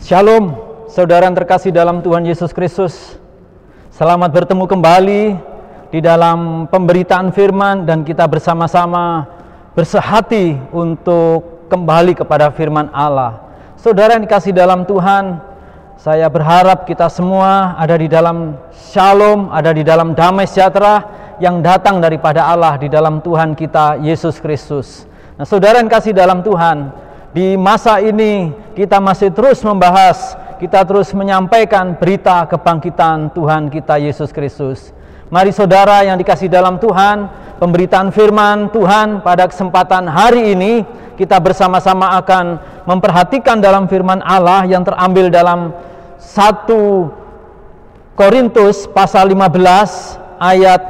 Shalom, saudara yang terkasih dalam Tuhan Yesus Kristus. Selamat bertemu kembali di dalam pemberitaan firman, dan kita bersama-sama bersehati untuk kembali kepada firman Allah. Saudara yang dikasih dalam Tuhan, saya berharap kita semua ada di dalam shalom, ada di dalam damai sejahtera yang datang daripada Allah di dalam Tuhan kita Yesus Kristus. Nah, saudara yang kasih dalam Tuhan, di masa ini kita masih terus membahas, kita terus menyampaikan berita kebangkitan Tuhan kita Yesus Kristus. Mari saudara yang dikasih dalam Tuhan, pemberitaan firman Tuhan pada kesempatan hari ini, kita bersama-sama akan memperhatikan dalam firman Allah yang terambil dalam 1 Korintus pasal 15 ayat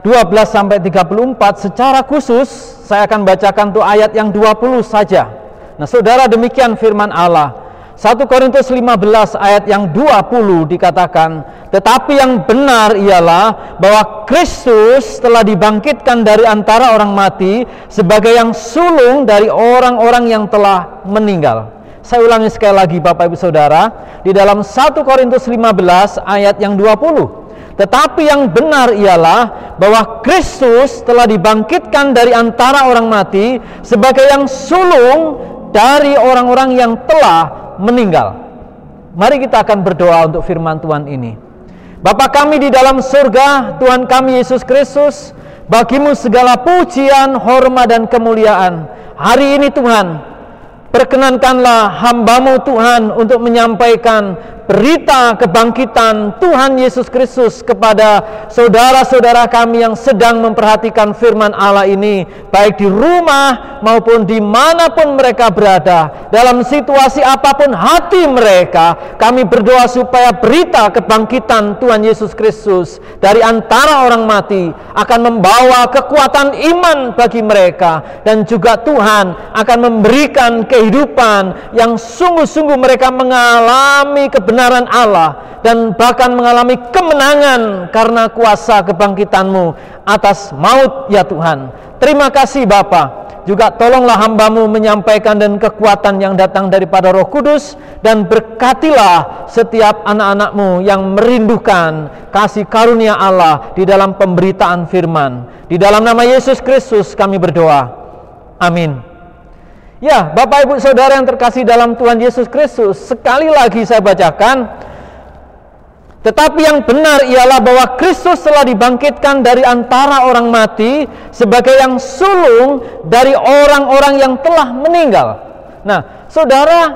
12-34. Secara khusus saya akan bacakan tuh ayat yang 20 saja. Nah, saudara, demikian firman Allah. 1 Korintus 15 ayat yang 20 dikatakan, tetapi yang benar ialah bahwa Kristus telah dibangkitkan dari antara orang mati sebagai yang sulung dari orang-orang yang telah meninggal. Saya ulangi sekali lagi Bapak Ibu Saudara, di dalam 1 Korintus 15 ayat yang 20. Tetapi yang benar ialah bahwa Kristus telah dibangkitkan dari antara orang mati sebagai yang sulung dari orang-orang yang telah meninggal. Mari kita akan berdoa untuk firman Tuhan ini. Bapa kami di dalam surga, Tuhan kami Yesus Kristus, bagimu segala pujian, hormat dan kemuliaan. Hari ini Tuhan, perkenankanlah hamba-Mu Tuhan untuk menyampaikan berita kebangkitan Tuhan Yesus Kristus kepada saudara-saudara kami yang sedang memperhatikan firman Allah ini, baik di rumah maupun dimanapun mereka berada, dalam situasi apapun hati mereka. Kami berdoa supaya berita kebangkitan Tuhan Yesus Kristus dari antara orang mati akan membawa kekuatan iman bagi mereka, dan juga Tuhan akan memberikan kehidupan yang sungguh-sungguh mereka mengalami kebenaran Allah dan bahkan mengalami kemenangan karena kuasa kebangkitan-Mu atas maut ya Tuhan. Terima kasih Bapa. Juga tolonglah hamba-Mu menyampaikan dan kekuatan yang datang daripada Roh Kudus, dan berkatilah setiap anak-anak-Mu yang merindukan kasih karunia Allah di dalam pemberitaan firman. Di dalam nama Yesus Kristus kami berdoa. Amin. Ya, Bapak Ibu Saudara yang terkasih dalam Tuhan Yesus Kristus, sekali lagi saya bacakan, tetapi yang benar ialah bahwa Kristus telah dibangkitkan dari antara orang mati sebagai yang sulung dari orang-orang yang telah meninggal. Nah, saudara,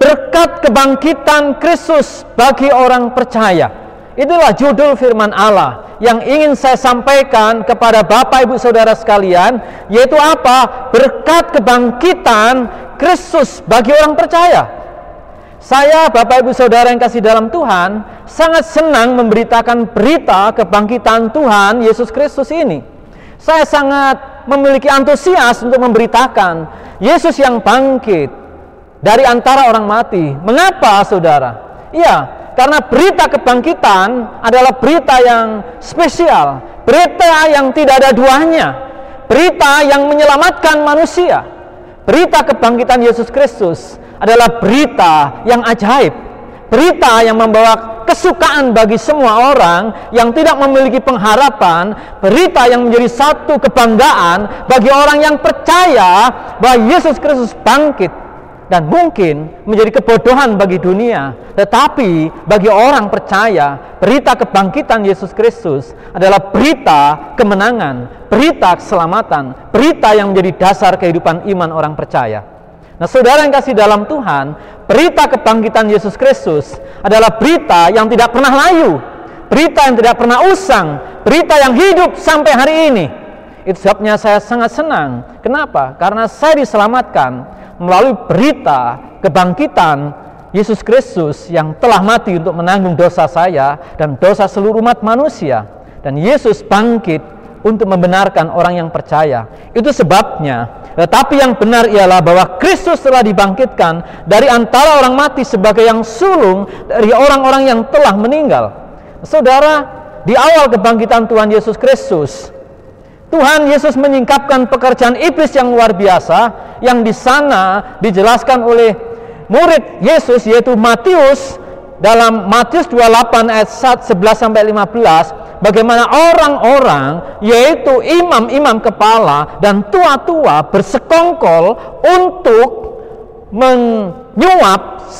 berkat kebangkitan Kristus bagi orang percaya, itulah judul firman Allah yang ingin saya sampaikan kepada Bapak Ibu Saudara sekalian, yaitu apa? Berkat kebangkitan Kristus bagi orang percaya. Saya, Bapak Ibu Saudara yang kasih dalam Tuhan, sangat senang memberitakan berita kebangkitan Tuhan Yesus Kristus ini. Saya sangat memiliki antusias untuk memberitakan Yesus yang bangkit dari antara orang mati. Mengapa, saudara? Iya, karena berita kebangkitan adalah berita yang spesial, berita yang tidak ada duanya, berita yang menyelamatkan manusia. Berita kebangkitan Yesus Kristus adalah berita yang ajaib, berita yang membawa kesukaan bagi semua orang yang tidak memiliki pengharapan, berita yang menjadi satu kebanggaan bagi orang yang percaya bahwa Yesus Kristus bangkit. Dan mungkin menjadi kebodohan bagi dunia, tetapi bagi orang percaya, berita kebangkitan Yesus Kristus adalah berita kemenangan, berita keselamatan, berita yang menjadi dasar kehidupan iman orang percaya. Nah, saudara yang kasih dalam Tuhan, berita kebangkitan Yesus Kristus adalah berita yang tidak pernah layu, berita yang tidak pernah usang, berita yang hidup sampai hari ini. Itu sebabnya saya sangat senang. Kenapa? Karena saya diselamatkan melalui berita kebangkitan Yesus Kristus yang telah mati untuk menanggung dosa saya dan dosa seluruh umat manusia. Dan Yesus bangkit untuk membenarkan orang yang percaya. Itu sebabnya, tetapi yang benar ialah bahwa Kristus telah dibangkitkan dari antara orang mati sebagai yang sulung dari orang-orang yang telah meninggal. Saudara, di awal kebangkitan Tuhan Yesus Kristus, Tuhan Yesus menyingkapkan pekerjaan iblis yang luar biasa, yang di sana dijelaskan oleh murid Yesus yaitu Matius, dalam Matius 28 ayat 11-15, bagaimana orang-orang yaitu imam-imam kepala dan tua-tua bersekongkol untuk menyuap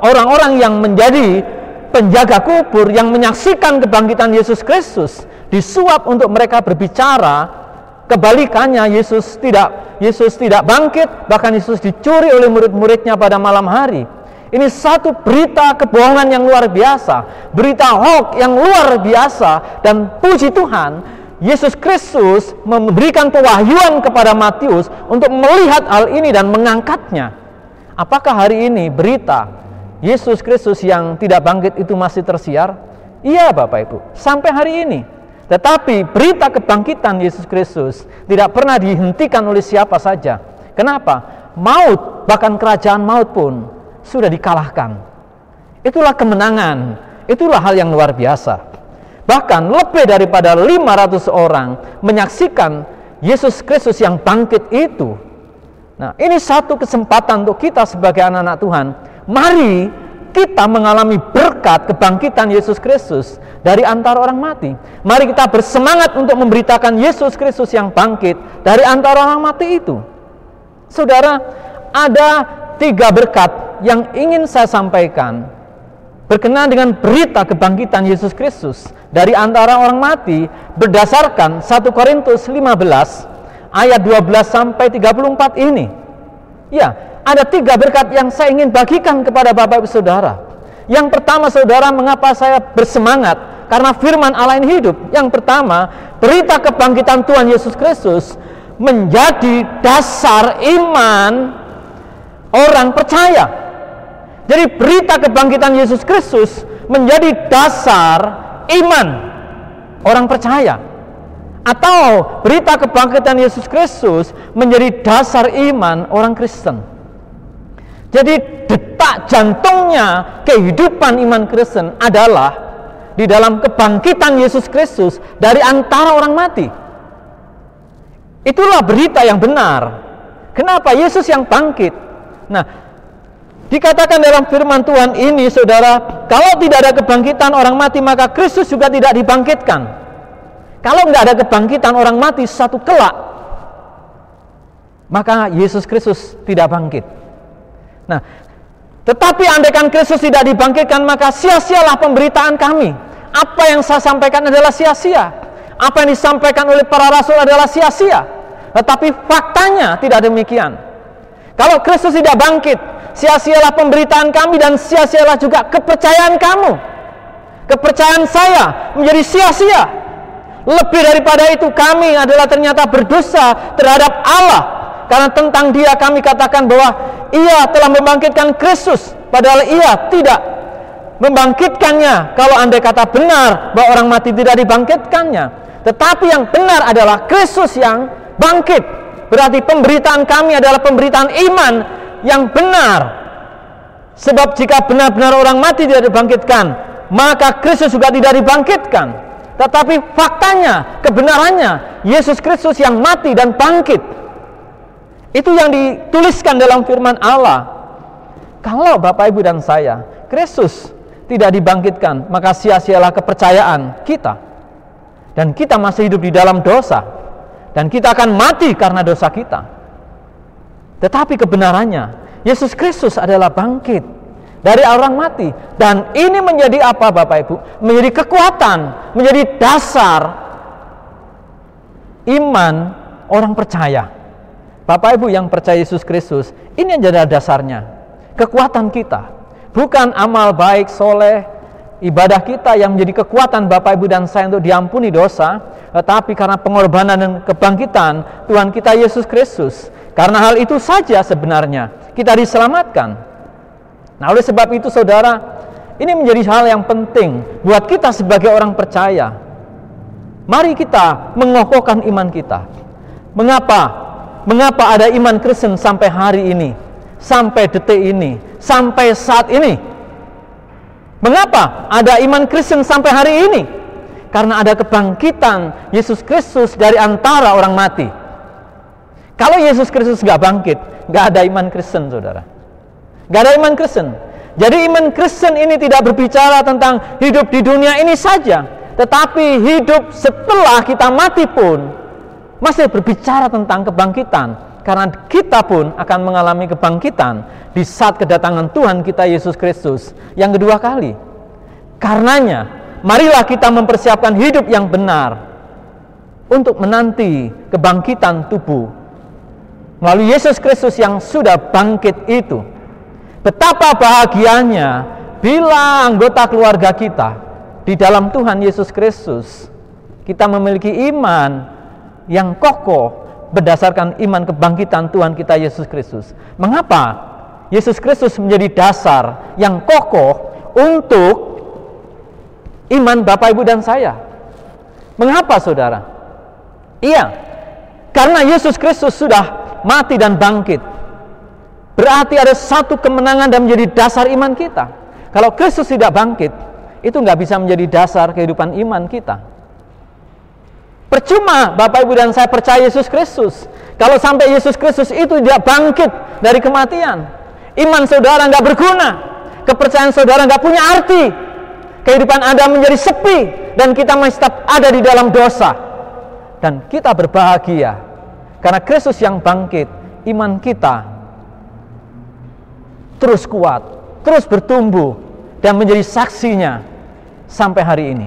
orang-orang yang menjadi penjaga kubur yang menyaksikan kebangkitan Yesus Kristus, disuap untuk mereka berbicara. Kebalikannya, Yesus tidak bangkit, bahkan Yesus dicuri oleh murid-muridnya pada malam hari. Ini satu berita kebohongan yang luar biasa, berita hoax yang luar biasa, dan puji Tuhan, Yesus Kristus memberikan pewahyuan kepada Matius untuk melihat hal ini dan mengangkatnya. Apakah hari ini berita Yesus Kristus yang tidak bangkit itu masih tersiar? Iya Bapak Ibu, sampai hari ini. Tetapi berita kebangkitan Yesus Kristus tidak pernah dihentikan oleh siapa saja. Kenapa? Maut, bahkan kerajaan maut pun sudah dikalahkan. Itulah kemenangan, itulah hal yang luar biasa. Bahkan lebih daripada 500 orang menyaksikan Yesus Kristus yang bangkit itu. Nah, ini satu kesempatan untuk kita sebagai anak-anak Tuhan. Mari kita mengalami berkat kebangkitan Yesus Kristus dari antara orang mati. Mari kita bersemangat untuk memberitakan Yesus Kristus yang bangkit dari antara orang mati itu. Saudara, ada 3 berkat yang ingin saya sampaikan berkenaan dengan berita kebangkitan Yesus Kristus dari antara orang mati berdasarkan 1 Korintus 15 ayat 12-34 ini. Ya, ada 3 berkat yang saya ingin bagikan kepada Bapak Ibu Saudara. Yang pertama, saudara, mengapa saya bersemangat? Karena firman Allah ini hidup. Yang pertama, berita kebangkitan Tuhan Yesus Kristus menjadi dasar iman orang percaya. Jadi berita kebangkitan Yesus Kristus menjadi dasar iman orang percaya. Atau berita kebangkitan Yesus Kristus menjadi dasar iman orang Kristen. Jadi detak jantungnya kehidupan iman Kristen adalah di dalam kebangkitan Yesus Kristus dari antara orang mati. Itulah berita yang benar. Kenapa? Yesus yang bangkit. Nah, dikatakan dalam firman Tuhan ini, saudara, kalau tidak ada kebangkitan orang mati, maka Kristus juga tidak dibangkitkan. Kalau nggak ada kebangkitan orang mati satu kelak, maka Yesus Kristus tidak bangkit. Nah, tetapi andaikan Kristus tidak dibangkitkan, maka sia-sialah pemberitaan kami. Apa yang saya sampaikan adalah sia-sia. Apa yang disampaikan oleh para rasul adalah sia-sia. Tetapi faktanya tidak demikian. Kalau Kristus tidak bangkit, sia-sialah pemberitaan kami dan sia-sialah juga kepercayaan kamu. Kepercayaan saya menjadi sia-sia. Lebih daripada itu, kami adalah ternyata berdosa terhadap Allah. Karena tentang Dia kami katakan bahwa Ia telah membangkitkan Kristus, padahal Ia tidak membangkitkannya. Kalau andai kata benar bahwa orang mati tidak dibangkitkannya, tetapi yang benar adalah Kristus yang bangkit. Berarti pemberitaan kami adalah pemberitaan iman yang benar. Sebab jika benar-benar orang mati tidak dibangkitkan, maka Kristus juga tidak dibangkitkan. Tetapi faktanya, kebenarannya, Yesus Kristus yang mati dan bangkit. Itu yang dituliskan dalam firman Allah. Kalau Bapak Ibu dan saya, Kristus tidak dibangkitkan, maka sia-sialah kepercayaan kita. Dan kita masih hidup di dalam dosa. Dan kita akan mati karena dosa kita. Tetapi kebenarannya, Yesus Kristus adalah bangkit dari orang mati. Dan ini menjadi apa Bapak Ibu? Menjadi kekuatan, menjadi dasar iman orang percaya. Bapak Ibu yang percaya Yesus Kristus, ini yang jadi dasarnya. Kekuatan kita. Bukan amal baik, soleh, ibadah kita yang menjadi kekuatan Bapak Ibu dan saya untuk diampuni dosa, tetapi karena pengorbanan dan kebangkitan Tuhan kita Yesus Kristus. Karena hal itu saja sebenarnya kita diselamatkan. Nah, oleh sebab itu saudara, ini menjadi hal yang penting buat kita sebagai orang percaya. Mari kita mengokohkan iman kita. Mengapa ada iman Kristen sampai hari ini, sampai detik ini, sampai saat ini? Mengapa ada iman Kristen sampai hari ini? Karena ada kebangkitan Yesus Kristus dari antara orang mati. Kalau Yesus Kristus nggak bangkit, nggak ada iman Kristen, saudara. Gak ada iman Kristen. Jadi iman Kristen ini tidak berbicara tentang hidup di dunia ini saja, tetapi hidup setelah kita mati pun masih berbicara tentang kebangkitan, karena kita pun akan mengalami kebangkitan di saat kedatangan Tuhan kita Yesus Kristus yang kedua kali. Karenanya, marilah kita mempersiapkan hidup yang benar untuk menanti kebangkitan tubuh melalui Yesus Kristus yang sudah bangkit itu. Betapa bahagianya bila anggota keluarga kita di dalam Tuhan Yesus Kristus, kita memiliki iman yang kokoh berdasarkan iman kebangkitan Tuhan kita Yesus Kristus. Mengapa Yesus Kristus menjadi dasar yang kokoh untuk iman Bapak, Ibu, dan saya? Mengapa, saudara? Iya, karena Yesus Kristus sudah mati dan bangkit. Berarti ada satu kemenangan dan menjadi dasar iman kita. Kalau Kristus tidak bangkit, itu nggak bisa menjadi dasar kehidupan iman kita. Percuma Bapak, Ibu, dan saya percaya Yesus Kristus kalau sampai Yesus Kristus itu tidak bangkit dari kematian. Iman saudara nggak berguna, kepercayaan saudara nggak punya arti, kehidupan Anda menjadi sepi, dan kita masih tetap ada di dalam dosa. Dan kita berbahagia karena Kristus yang bangkit, iman kita terus kuat, terus bertumbuh, dan menjadi saksinya sampai hari ini.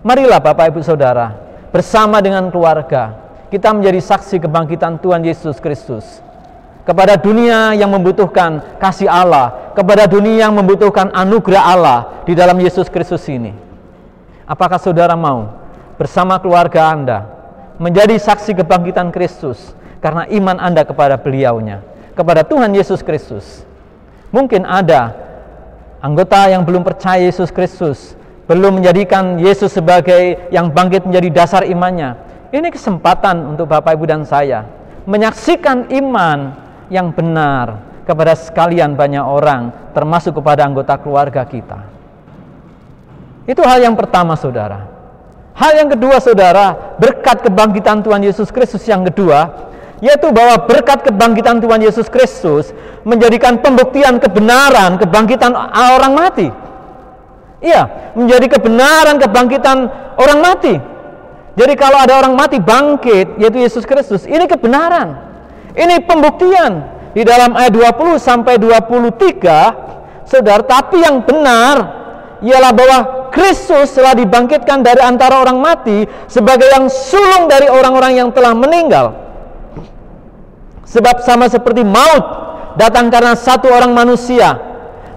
Marilah Bapak, Ibu, Saudara, bersama dengan keluarga, kita menjadi saksi kebangkitan Tuhan Yesus Kristus kepada dunia yang membutuhkan kasih Allah, kepada dunia yang membutuhkan anugerah Allah di dalam Yesus Kristus ini. Apakah saudara mau bersama keluarga Anda menjadi saksi kebangkitan Kristus karena iman Anda kepada beliaunya, kepada Tuhan Yesus Kristus? Mungkin ada anggota yang belum percaya Yesus Kristus, belum menjadikan Yesus sebagai yang bangkit menjadi dasar imannya. Ini kesempatan untuk Bapak, Ibu, dan saya menyaksikan iman yang benar kepada sekalian banyak orang, termasuk kepada anggota keluarga kita. Itu hal yang pertama, saudara. Hal yang kedua, saudara, berkat kebangkitan Tuhan Yesus Kristus yang kedua, yaitu bahwa berkat kebangkitan Tuhan Yesus Kristus menjadikan pembuktian kebenaran kebangkitan orang mati. Iya, menjadi kebenaran kebangkitan orang mati. Jadi kalau ada orang mati bangkit, yaitu Yesus Kristus, ini kebenaran. Ini pembuktian. Di dalam ayat 20 sampai 23, saudara, tapi yang benar ialah bahwa Kristus telah dibangkitkan dari antara orang mati sebagai yang sulung dari orang-orang yang telah meninggal. Sebab sama seperti maut datang karena satu orang manusia,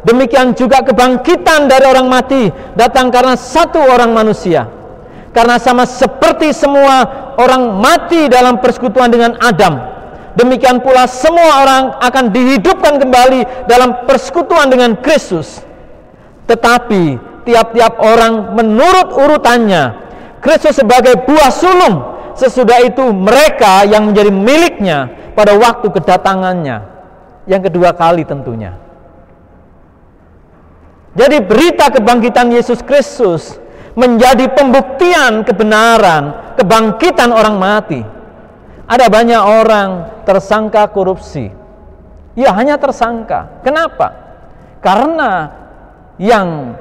demikian juga kebangkitan dari orang mati datang karena satu orang manusia. Karena sama seperti semua orang mati dalam persekutuan dengan Adam, demikian pula semua orang akan dihidupkan kembali dalam persekutuan dengan Kristus. Tetapi tiap-tiap orang menurut urutannya, Kristus sebagai buah sulung, sesudah itu mereka yang menjadi miliknya pada waktu kedatangannya yang kedua kali tentunya. Jadi berita kebangkitan Yesus Kristus menjadi pembuktian kebenaran kebangkitan orang mati. Ada banyak orang tersangka korupsi. Ya, hanya tersangka. Kenapa? Karena yang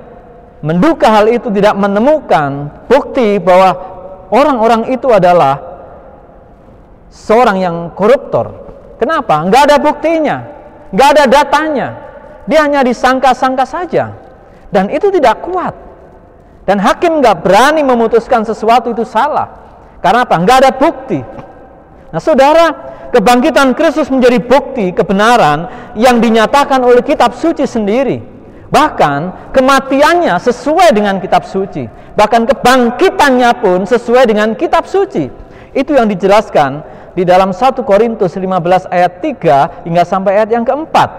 menduga hal itu tidak menemukan bukti bahwa orang-orang itu adalah seorang yang koruptor. Kenapa? Nggak ada buktinya, nggak ada datanya. Dia hanya disangka-sangka saja, dan itu tidak kuat. Dan hakim nggak berani memutuskan sesuatu itu salah. Karena apa? Nggak ada bukti. Nah, saudara, kebangkitan Kristus menjadi bukti kebenaran yang dinyatakan oleh kitab suci sendiri. Bahkan kematiannya sesuai dengan kitab suci. Bahkan kebangkitannya pun sesuai dengan kitab suci. Itu yang dijelaskan di dalam 1 Korintus 15 ayat 3 hingga sampai ayat yang keempat.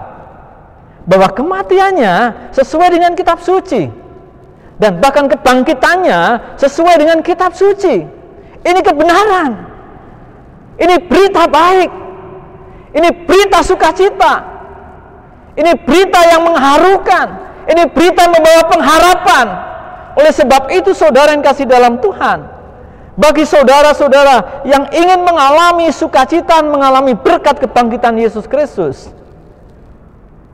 Bahwa kematiannya sesuai dengan kitab suci. Dan bahkan kebangkitannya sesuai dengan kitab suci. Ini kebenaran. Ini berita baik. Ini berita sukacita. Ini berita yang mengharukan. Ini berita membawa pengharapan. Oleh sebab itu, saudara yang kasih dalam Tuhan, bagi saudara-saudara yang ingin mengalami sukacita, mengalami berkat kebangkitan Yesus Kristus,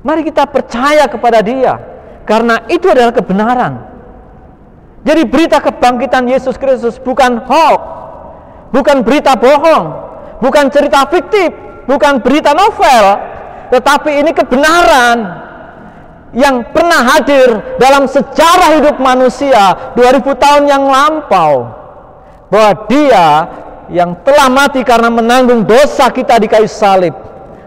Mari kita percaya kepada Dia, karena itu adalah kebenaran. Jadi berita kebangkitan Yesus Kristus bukan hoax, bukan berita bohong, bukan cerita fiktif, bukan berita novel, tetapi ini kebenaran yang pernah hadir dalam sejarah hidup manusia 2000 tahun yang lampau, bahwa Dia yang telah mati karena menanggung dosa kita di kayu salib,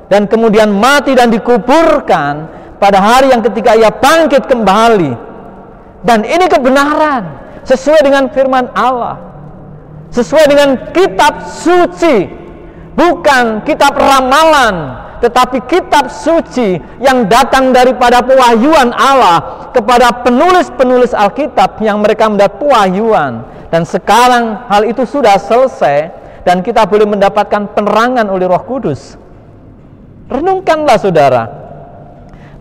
dan kemudian mati dan dikuburkan pada hari yang ketika Ia bangkit kembali. Dan ini kebenaran sesuai dengan firman Allah, sesuai dengan kitab suci, bukan kitab ramalan, tetapi kitab suci yang datang daripada pewahyuan Allah kepada penulis-penulis Alkitab yang mereka mendapat pewahyuan. Dan sekarang hal itu sudah selesai dan kita boleh mendapatkan penerangan oleh Roh Kudus. Renungkanlah saudara.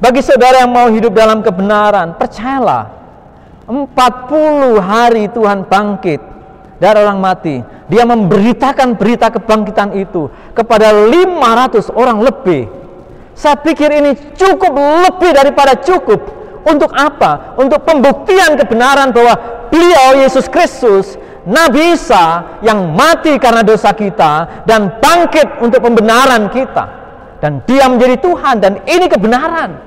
Bagi saudara yang mau hidup dalam kebenaran, percayalah, 40 hari Tuhan bangkit dari orang mati. Dia memberitakan berita kebangkitan itu kepada 500 orang lebih. Saya pikir ini cukup, lebih daripada cukup. Untuk apa? Untuk pembuktian kebenaran bahwa Beliau, Yesus Kristus, Nabi Isa, yang mati karena dosa kita dan bangkit untuk pembenaran kita. Dan Dia menjadi Tuhan, dan ini kebenaran.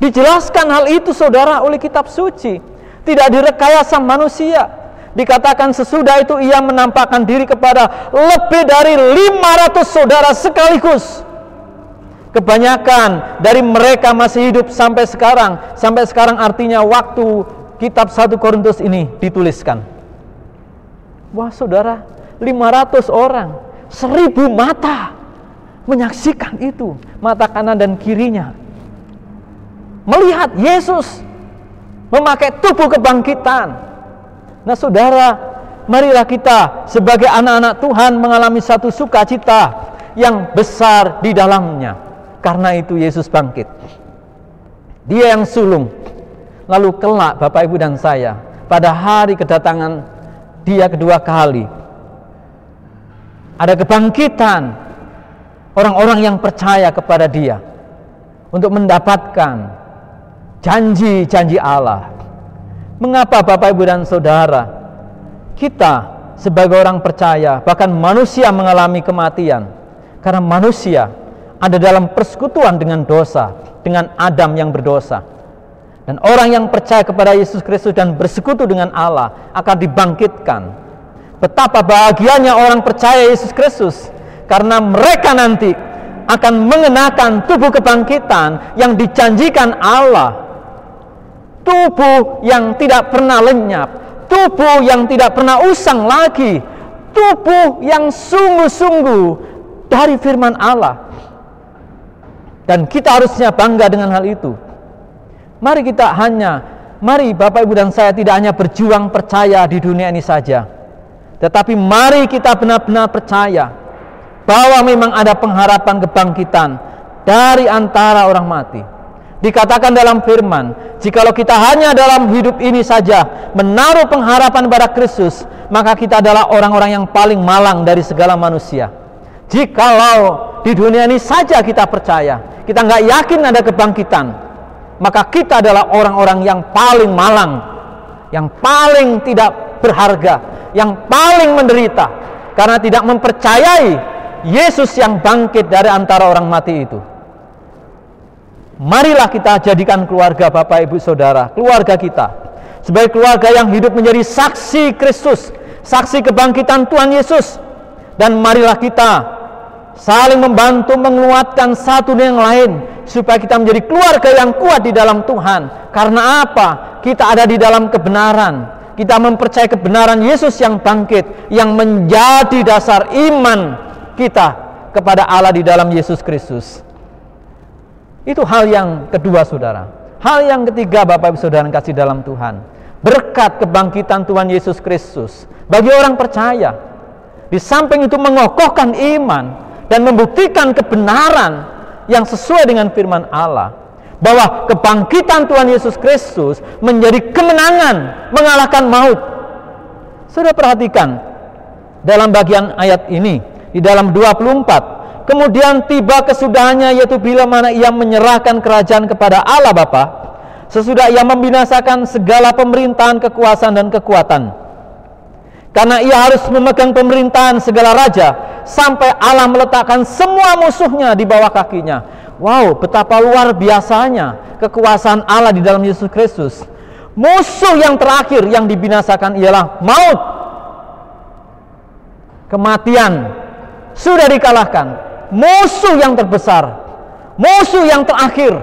Dijelaskan hal itu saudara oleh kitab suci, tidak direkayasa manusia. Dikatakan sesudah itu Ia menampakkan diri kepada lebih dari 500 saudara sekaligus. Kebanyakan dari mereka masih hidup sampai sekarang. Sampai sekarang artinya waktu kitab 1 Korintus ini dituliskan. Wah saudara, 500 orang, 1000 mata menyaksikan itu, mata kanan dan kirinya, melihat Yesus memakai tubuh kebangkitan. Nah saudara, marilah kita sebagai anak-anak Tuhan mengalami satu sukacita yang besar di dalamnya. Karena itu Yesus bangkit. Dia yang sulung. Lalu kelak Bapak Ibu dan saya, pada hari kedatangan Dia kedua kali, ada kebangkitan orang-orang yang percaya kepada Dia untuk mendapatkan janji-janji Allah. Mengapa Bapak Ibu dan Saudara, kita sebagai orang percaya, bahkan manusia mengalami kematian? Karena manusia ada dalam persekutuan dengan dosa, dengan Adam yang berdosa. Dan orang yang percaya kepada Yesus Kristus dan bersekutu dengan Allah akan dibangkitkan. Betapa bahagianya orang percaya Yesus Kristus, karena mereka nanti akan mengenakan tubuh kebangkitan yang dijanjikan Allah. Tubuh yang tidak pernah lenyap, tubuh yang tidak pernah usang lagi, tubuh yang sungguh-sungguh dari firman Allah. Dan kita harusnya bangga dengan hal itu. Mari Bapak Ibu dan saya tidak hanya berjuang percaya di dunia ini saja, tetapi mari kita benar-benar percaya bahwa memang ada pengharapan kebangkitan dari antara orang mati. Dikatakan dalam firman, jikalau kita hanya dalam hidup ini saja menaruh pengharapan pada Kristus, maka kita adalah orang-orang yang paling malang dari segala manusia. Jikalau di dunia ini saja kita percaya, kita nggak yakin ada kebangkitan, maka kita adalah orang-orang yang paling malang, yang paling tidak berharga, yang paling menderita, karena tidak mempercayai Yesus yang bangkit dari antara orang mati itu. Marilah kita jadikan keluarga Bapak Ibu Saudara, keluarga kita sebagai keluarga yang hidup menjadi saksi Kristus, saksi kebangkitan Tuhan Yesus. Dan marilah kita saling membantu menguatkan satu dengan yang lain, supaya kita menjadi keluarga yang kuat di dalam Tuhan. Karena apa? Kita ada di dalam kebenaran. Kita mempercayai kebenaran Yesus yang bangkit, yang menjadi dasar iman kita kepada Allah di dalam Yesus Kristus. Itu hal yang kedua saudara. Hal yang ketiga Bapak Ibu Saudara yang kasih dalam Tuhan, berkat kebangkitan Tuhan Yesus Kristus bagi orang percaya, di samping itu mengokohkan iman dan membuktikan kebenaran yang sesuai dengan firman Allah, bahwa kebangkitan Tuhan Yesus Kristus menjadi kemenangan mengalahkan maut. Saudara perhatikan dalam bagian ayat ini, di dalam 24, Kemudian tiba kesudahannya, yaitu bila mana ia menyerahkan kerajaan kepada Allah Bapa, sesudah ia membinasakan segala pemerintahan, kekuasaan dan kekuatan. Karena ia harus memegang pemerintahan segala raja, sampai Allah meletakkan semua musuhnya di bawah kakinya. Wow, betapa luar biasanya kekuasaan Allah di dalam Yesus Kristus. Musuh yang terakhir yang dibinasakan ialah maut. Kematian sudah dikalahkan. Musuh yang terbesar, musuh yang terakhir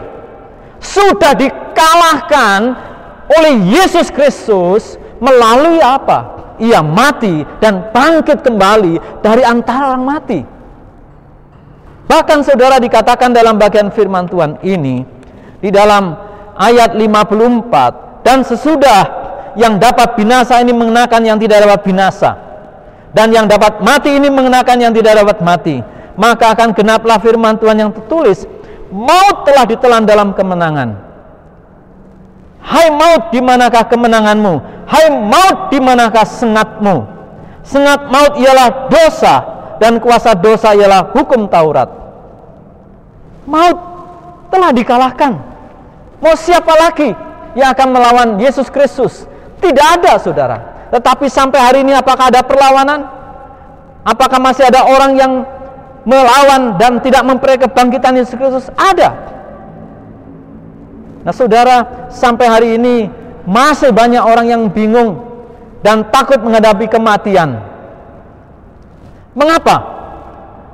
sudah dikalahkan oleh Yesus Kristus melalui apa? Ia mati dan bangkit kembali dari antara orang mati. Bahkan saudara, dikatakan dalam bagian firman Tuhan ini di dalam ayat 54, dan sesudah yang dapat binasa ini mengenakan yang tidak dapat binasa, dan yang dapat mati ini mengenakan yang tidak dapat mati, maka akan genaplah firman Tuhan yang tertulis, maut telah ditelan dalam kemenangan. Hai maut, di manakah kemenanganmu? Hai maut, di manakah sengatmu? Sengat maut ialah dosa, dan kuasa dosa ialah hukum Taurat. Maut telah dikalahkan. Mau siapa lagi yang akan melawan Yesus Kristus? Tidak ada, saudara. Tetapi sampai hari ini apakah ada perlawanan? Apakah masih ada orang yang melawan dan tidak memperoleh kebangkitan Yesus Kristus? Ada. Nah saudara, sampai hari ini masih banyak orang yang bingung dan takut menghadapi kematian. Mengapa?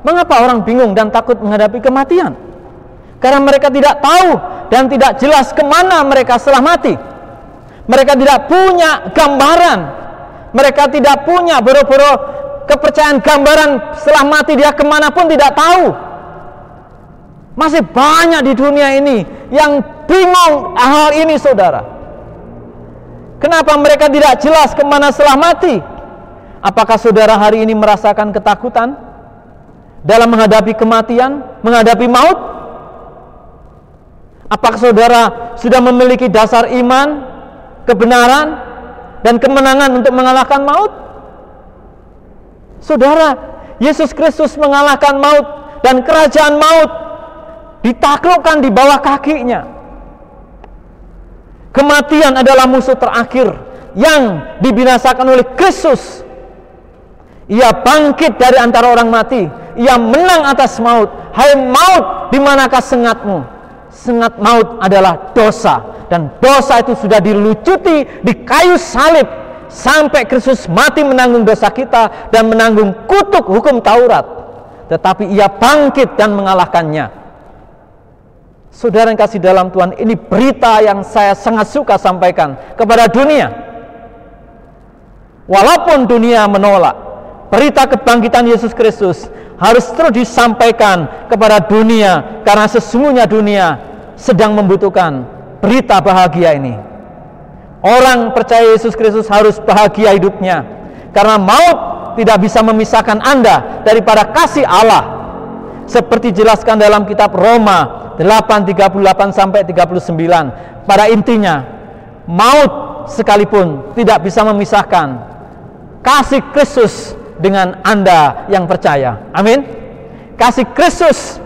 Mengapa orang bingung dan takut menghadapi kematian? Karena mereka tidak tahu dan tidak jelas kemana mereka setelah mati. Mereka tidak punya gambaran. Mereka tidak punya boro-boro kepercayaan gambaran setelah mati dia kemana pun tidak tahu. Masih banyak di dunia ini yang bingung hal ini, saudara. Kenapa mereka tidak jelas kemana setelah mati? Apakah saudara hari ini merasakan ketakutan dalam menghadapi kematian, menghadapi maut? Apakah saudara sudah memiliki dasar iman, kebenaran, dan kemenangan untuk mengalahkan maut? Saudara, Yesus Kristus mengalahkan maut dan kerajaan maut ditaklukkan di bawah kakinya. Kematian adalah musuh terakhir yang dibinasakan oleh Kristus. Ia bangkit dari antara orang mati. Ia menang atas maut. Hai maut, di manakah sengatmu? Sengat maut adalah dosa, dan dosa itu sudah dilucuti di kayu salib sampai Kristus mati menanggung dosa kita dan menanggung kutuk hukum Taurat. Tetapi ia bangkit dan mengalahkannya. Saudara yang kasih dalam Tuhan, ini berita yang saya sangat suka sampaikan kepada dunia. Walaupun dunia menolak, berita kebangkitan Yesus Kristus harus terus disampaikan kepada dunia, karena sesungguhnya dunia sedang membutuhkan berita bahagia ini. Orang percaya Yesus Kristus harus bahagia hidupnya, karena maut tidak bisa memisahkan Anda daripada kasih Allah. Seperti dijelaskan dalam kitab Roma 8:38 sampai 39. Pada intinya, maut sekalipun tidak bisa memisahkan kasih Kristus dengan Anda yang percaya. Amin. Kasih Kristus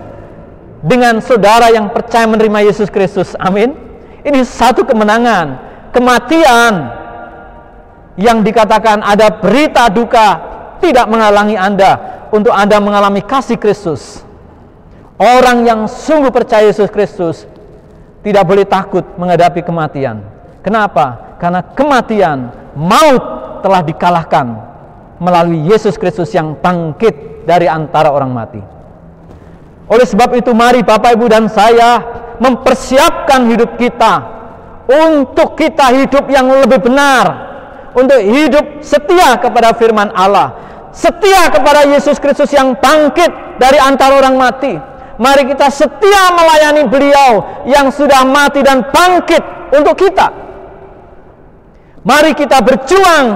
dengan saudara yang percaya menerima Yesus Kristus. Amin. Ini satu kemenangan. Kematian yang dikatakan ada berita duka tidak menghalangi Anda untuk Anda mengalami kasih Kristus. Orang yang sungguh percaya Yesus Kristus tidak boleh takut menghadapi kematian. Kenapa? Karena kematian, maut telah dikalahkan melalui Yesus Kristus yang bangkit dari antara orang mati. Oleh sebab itu, mari Bapak, Ibu, dan saya mempersiapkan hidup kita untuk kita hidup yang lebih benar, untuk hidup setia kepada firman Allah, setia kepada Yesus Kristus yang bangkit dari antara orang mati. Mari kita setia melayani beliau yang sudah mati dan bangkit untuk kita. Mari kita berjuang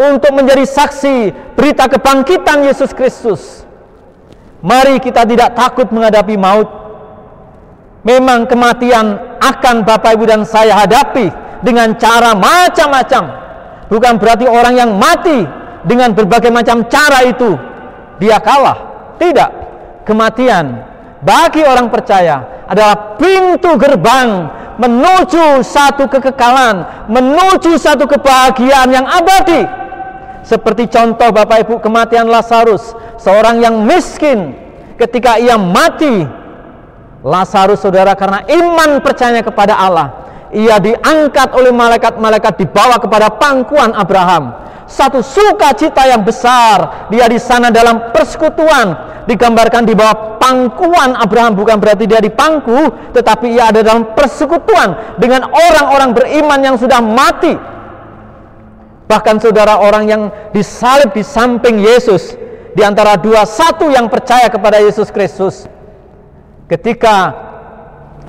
untuk menjadi saksi berita kebangkitan Yesus Kristus. Mari kita tidak takut menghadapi maut. Memang kematian akan Bapak, Ibu, dan saya hadapi dengan cara macam-macam. Bukan berarti orang yang mati dengan berbagai macam cara itu dia kalah. Tidak. kematian bagi orang percaya adalah pintu gerbang menuju satu kekekalan, menuju satu kebahagiaan yang abadi. Seperti contoh Bapak Ibu kematian Lazarus, seorang yang miskin, ketika ia mati, Lazarus saudara karena iman percayanya kepada Allah, ia diangkat oleh malaikat-malaikat dibawa kepada pangkuan Abraham. Satu sukacita yang besar, dia di sana dalam persekutuan, digambarkan di bawah pangkuan Abraham, bukan berarti dia di pangku, tetapi ia ada dalam persekutuan dengan orang-orang beriman yang sudah mati. Bahkan saudara, orang yang disalib di samping Yesus, di antara dua, satu yang percaya kepada Yesus Kristus. Ketika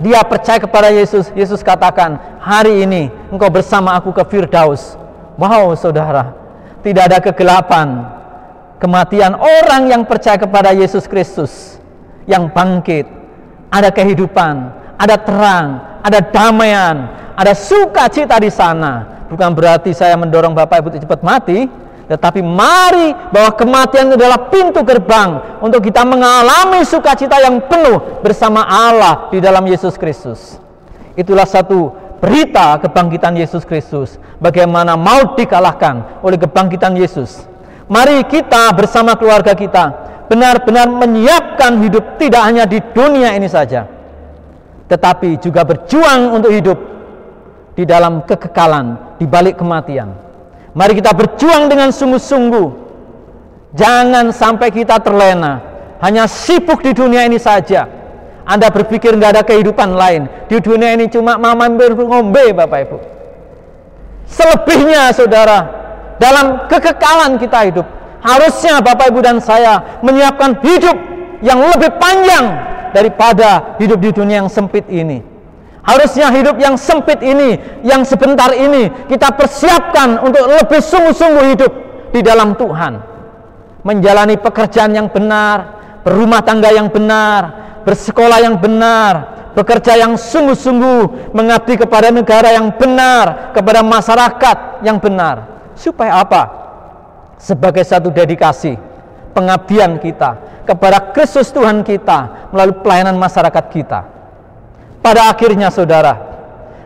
dia percaya kepada Yesus, Yesus katakan, hari ini engkau bersama aku ke Firdaus. Wow saudara, tidak ada kegelapan. Kematian orang yang percaya kepada Yesus Kristus yang bangkit, ada kehidupan, ada terang, ada damaian, ada sukacita di sana. Bukan berarti saya mendorong Bapak Ibu cepat mati, tetapi mari bahwa kematian adalah pintu gerbang untuk kita mengalami sukacita yang penuh bersama Allah di dalam Yesus Kristus. Itulah satu berita kebangkitan Yesus Kristus, bagaimana maut dikalahkan oleh kebangkitan Yesus. Mari kita bersama keluarga kita benar-benar menyiapkan hidup tidak hanya di dunia ini saja, tetapi juga berjuang untuk hidup di dalam kekekalan di balik kematian. Mari kita berjuang dengan sungguh-sungguh. Jangan sampai kita terlena hanya sibuk di dunia ini saja. Anda berpikir nggak ada kehidupan lain di dunia ini, cuma mampir ngombe Bapak Ibu. Selebihnya saudara, dalam kekekalan kita hidup, harusnya Bapak Ibu dan saya menyiapkan hidup yang lebih panjang daripada hidup di dunia yang sempit ini. Harusnya hidup yang sempit ini, yang sebentar ini, kita persiapkan untuk lebih sungguh-sungguh hidup di dalam Tuhan. Menjalani pekerjaan yang benar, berumah tangga yang benar, bersekolah yang benar, bekerja yang sungguh-sungguh, mengabdi kepada negara yang benar, kepada masyarakat yang benar. Supaya apa? Sebagai satu dedikasi pengabdian kita kepada Kristus Tuhan kita melalui pelayanan masyarakat kita. Pada akhirnya saudara,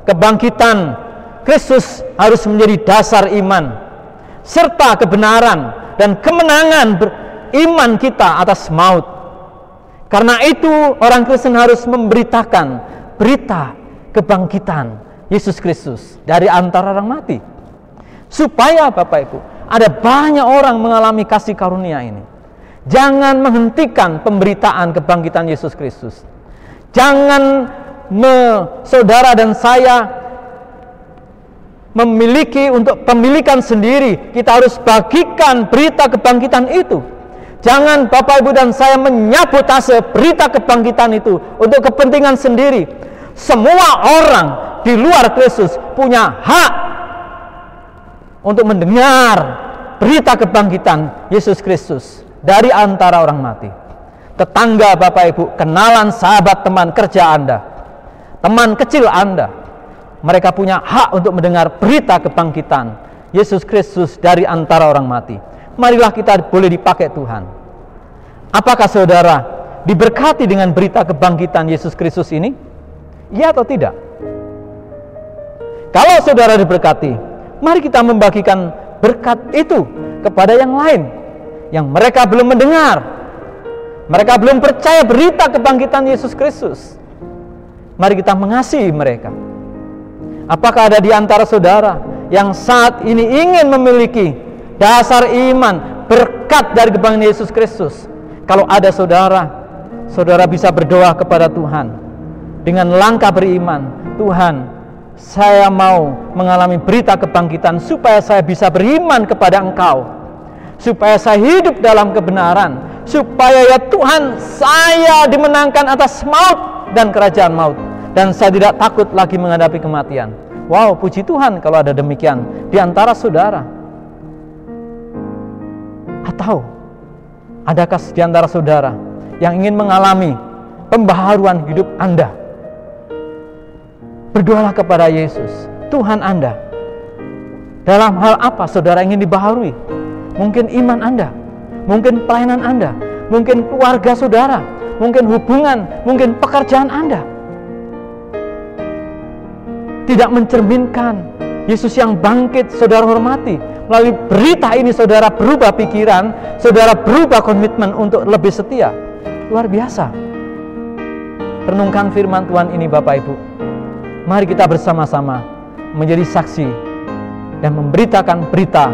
kebangkitan Kristus harus menjadi dasar iman serta kebenaran dan kemenangan iman kita atas maut. Karena itu orang Kristen harus memberitakan berita kebangkitan Yesus Kristus dari antara orang mati. Supaya Bapak Ibu, ada banyak orang mengalami kasih karunia ini. Jangan menghentikan pemberitaan kebangkitan Yesus Kristus. Jangan saudara dan saya memiliki untuk pemilikan sendiri. Kita harus bagikan berita kebangkitan itu. Jangan Bapak Ibu dan saya menyabotase berita kebangkitan itu untuk kepentingan sendiri. Semua orang di luar Kristus punya hak untuk mendengar berita kebangkitan Yesus Kristus dari antara orang mati. Tetangga Bapak Ibu, kenalan, sahabat, teman kerja Anda, teman kecil Anda, mereka punya hak untuk mendengar berita kebangkitan Yesus Kristus dari antara orang mati. Marilah kita boleh dipakai Tuhan. Apakah saudara diberkati dengan berita kebangkitan Yesus Kristus ini? Iya atau tidak? Kalau saudara diberkati, mari kita membagikan berkat itu kepada yang lain yang mereka belum mendengar, mereka belum percaya berita kebangkitan Yesus Kristus. Mari kita mengasihi mereka. Apakah ada di antara saudara yang saat ini ingin memiliki dasar iman berkat dari kebangkitan Yesus Kristus? Kalau ada saudara, saudara bisa berdoa kepada Tuhan dengan langkah beriman. Tuhan, saya mau mengalami berita kebangkitan supaya saya bisa beriman kepada Engkau, supaya saya hidup dalam kebenaran, supaya ya Tuhan, saya dimenangkan atas maut dan kerajaan maut, dan saya tidak takut lagi menghadapi kematian. Wow, puji Tuhan kalau ada demikian di antara saudara. Atau adakah di antara saudara yang ingin mengalami pembaharuan hidup Anda? Berdoalah kepada Yesus, Tuhan Anda. Dalam hal apa saudara ingin dibaharui? Mungkin iman Anda, mungkin pelayanan Anda, mungkin keluarga saudara, mungkin hubungan, mungkin pekerjaan Anda. Tidak mencerminkan Yesus yang bangkit. Saudara hormati, melalui berita ini saudara berubah pikiran, saudara berubah komitmen untuk lebih setia. Luar biasa. Renungkan firman Tuhan ini Bapak Ibu. Mari kita bersama-sama menjadi saksi dan memberitakan berita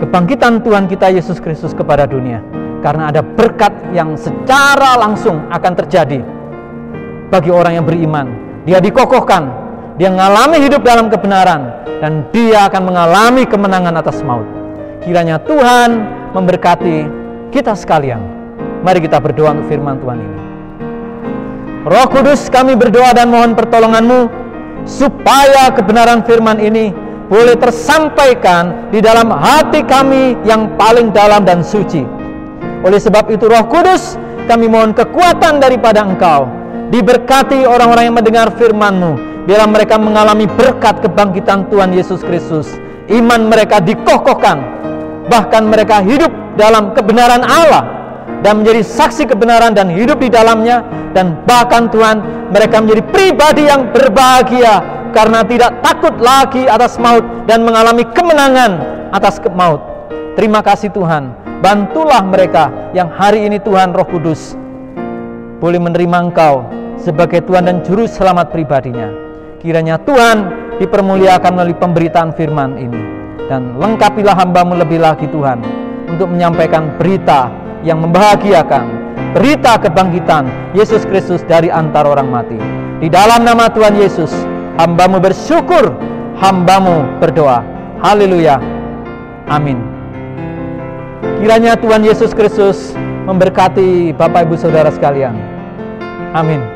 kebangkitan Tuhan kita Yesus Kristus kepada dunia. Karena ada berkat yang secara langsung akan terjadi bagi orang yang beriman. Dia dikokohkan, dia mengalami hidup dalam kebenaran, dan dia akan mengalami kemenangan atas maut. Kiranya Tuhan memberkati kita sekalian. Mari kita berdoa untuk firman Tuhan ini. Roh Kudus, kami berdoa dan mohon pertolongan-Mu supaya kebenaran firman ini boleh tersampaikan di dalam hati kami yang paling dalam dan suci. Oleh sebab itu Roh Kudus, kami mohon kekuatan daripada Engkau. Diberkati orang-orang yang mendengar firman-Mu, biarlah mereka mengalami berkat kebangkitan Tuhan Yesus Kristus. Iman mereka dikokohkan, bahkan mereka hidup dalam kebenaran Allah dan menjadi saksi kebenaran dan hidup di dalamnya. Dan bahkan Tuhan, mereka menjadi pribadi yang berbahagia karena tidak takut lagi atas maut dan mengalami kemenangan atas maut. Terima kasih Tuhan. Bantulah mereka yang hari ini Tuhan Roh Kudus boleh menerima Engkau sebagai Tuhan dan Juru Selamat pribadinya. Kiranya Tuhan dipermuliakan melalui pemberitaan firman ini. Dan lengkapilah hamba-Mu lebih lagi Tuhan, untuk menyampaikan berita yang membahagiakan, berita kebangkitan Yesus Kristus dari antara orang mati. Di dalam nama Tuhan Yesus, hamba-Mu bersyukur, hamba-Mu berdoa. Haleluya. Amin. Kiranya Tuhan Yesus Kristus memberkati Bapak Ibu Saudara sekalian. Amin.